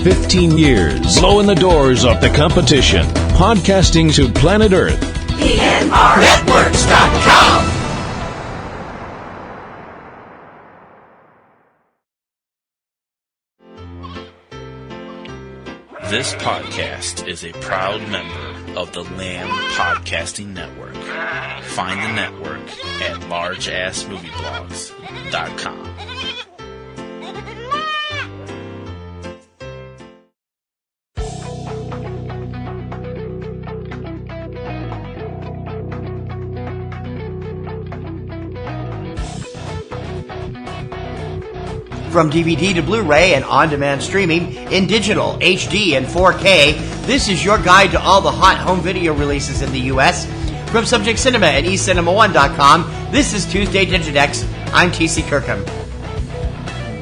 15 years, blowing the doors off the competition. Podcasting to planet Earth. PNRNetworks.com. This podcast is a proud member of the Lamb Podcasting Network. Find the network at largeassmovieblogs.com. From DVD to Blu-ray and on-demand streaming in digital, HD, and 4K, this is your guide to all the hot home video releases in the U.S. From Subject Cinema and eCinemaOne.com, this is Tuesday Digidex. I'm T.C. Kirkham.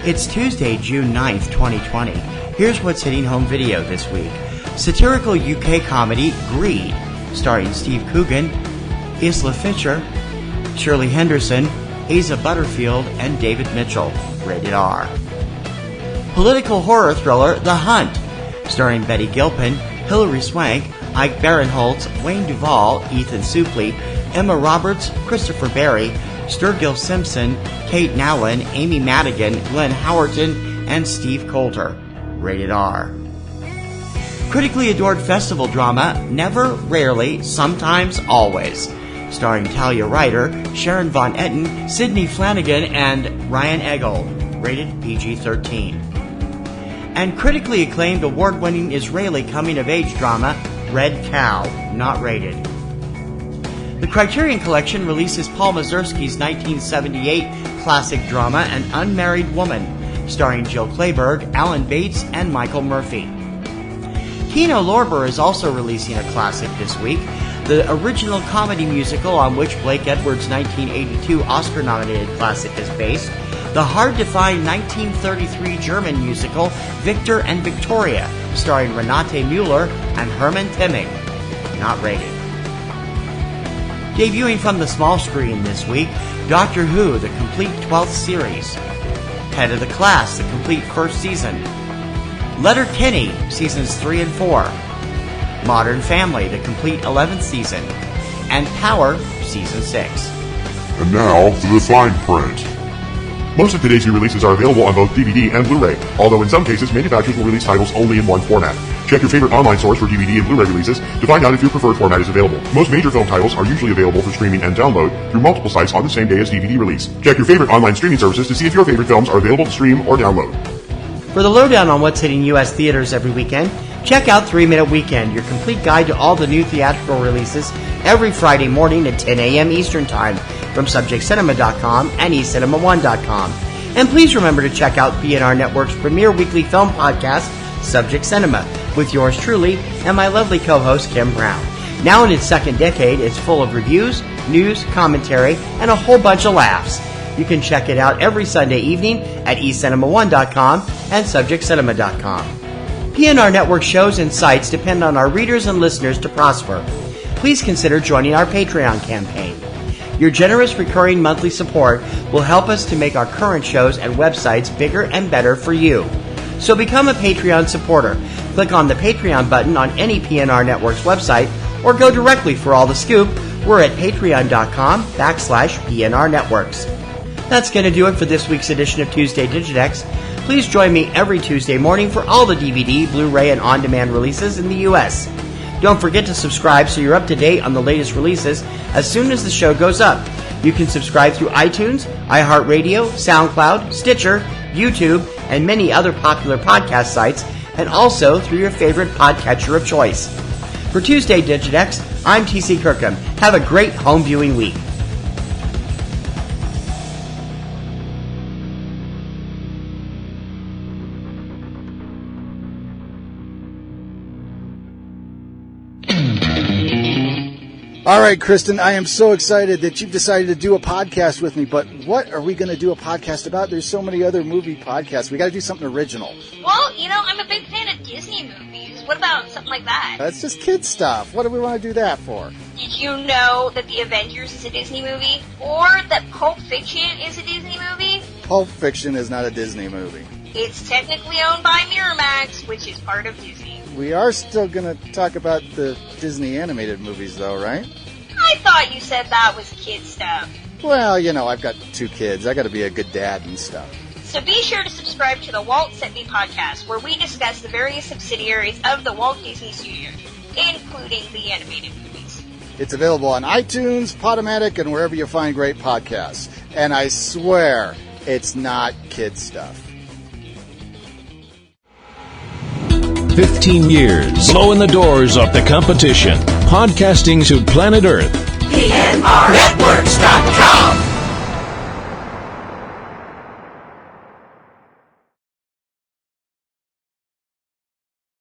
It's Tuesday, June 9th, 2020. Here's what's hitting home video this week. Satirical UK comedy Greed, starring Steve Coogan, Isla Fisher, Shirley Henderson, Asa Butterfield, and David Mitchell. Rated R. Political horror thriller The Hunt, starring Betty Gilpin, Hilary Swank, Ike Barinholtz, Wayne Duvall, Ethan Suplee, Emma Roberts, Christopher Barry, Sturgill Simpson, Kate Nowlan, Amy Madigan, Glenn Howerton, and Steve Coulter. Rated R. Critically adored festival drama Never, Rarely, Sometimes, Always, starring Talia Ryder, Sharon Von Etten, Sidney Flanagan, and Ryan Eggold, rated PG-13. And critically acclaimed award-winning Israeli coming-of-age drama Red Cow, not rated. The Criterion Collection releases Paul Mazursky's 1978 classic drama An Unmarried Woman, starring Jill Clayburgh, Alan Bates, and Michael Murphy. Kino Lorber is also releasing a classic this week, the original comedy musical on which Blake Edwards' 1982 Oscar-nominated classic is based, the hard-to-find 1933 German musical Victor and Victoria, starring Renate Müller and Herman Timming. Not rated. Debuting from the small screen this week, Doctor Who, the complete 12th series. Head of the Class, the complete first season. Letterkenny, seasons 3 and 4. Modern Family, the complete 11th season, and Power, season 6. And now for the fine print. Most of today's new releases are available on both DVD and Blu-ray, although in some cases manufacturers will release titles only in one format. Check your favorite online source for DVD and Blu-ray releases to find out if your preferred format is available. Most major film titles are usually available for streaming and download through multiple sites on the same day as DVD release. Check your favorite online streaming services to see if your favorite films are available to stream or download. For the lowdown on what's hitting U.S. theaters every weekend, check out 3 Minute Weekend, your complete guide to all the new theatrical releases every Friday morning at 10 a.m. Eastern Time from subjectcinema.com and eCinemaOne.com. And please remember to check out PNR Networks' premier weekly film podcast, Subject Cinema, with yours truly and my lovely co-host, Kim Brown. Now in its second decade, it's full of reviews, news, commentary, and a whole bunch of laughs. You can check it out every Sunday evening at eCinemaOne.com and subjectcinema.com. PNR Network shows and sites depend on our readers and listeners to prosper. Please consider joining our Patreon campaign. Your generous recurring monthly support will help us to make our current shows and websites bigger and better for you. So become a Patreon supporter. Click on the Patreon button on any PNR Networks website or go directly for all the scoop. We're at patreon.com/PNR Networks. That's going to do it for this week's edition of Tuesday Digidex. Please join me every Tuesday morning for all the DVD, Blu-ray, and on-demand releases in the U.S. Don't forget to subscribe so you're up to date on the latest releases as soon as the show goes up. You can subscribe through iTunes, iHeartRadio, SoundCloud, Stitcher, YouTube, and many other popular podcast sites, and also through your favorite podcatcher of choice. For Tuesday Digidex, I'm T.C. Kirkham. Have a great home viewing week. All right, Kristen, I am so excited that you've decided to do a podcast with me, but what are we going to do a podcast about? There's so many other movie podcasts. We got to do something original. Well, you know, I'm a big fan of Disney movies. What about something like that? That's just kid stuff. What do we want to do that for? Did you know that The Avengers is a Disney movie? Or that Pulp Fiction is a Disney movie? Pulp Fiction is not a Disney movie. It's technically owned by Miramax, which is part of Disney. We are still going to talk about the Disney animated movies, though, right? I thought you said that was kid stuff. Well, you know, I've got 2 kids. I got to be a good dad and stuff. So be sure to subscribe to the Walt Sent Me podcast, where we discuss the various subsidiaries of the Walt Disney Studios, including the animated movies. It's available on iTunes, Podomatic, and wherever you find great podcasts. And I swear, it's not kid stuff. 15 years, blowing the doors off the competition, podcasting to planet Earth. PNRNetworks.com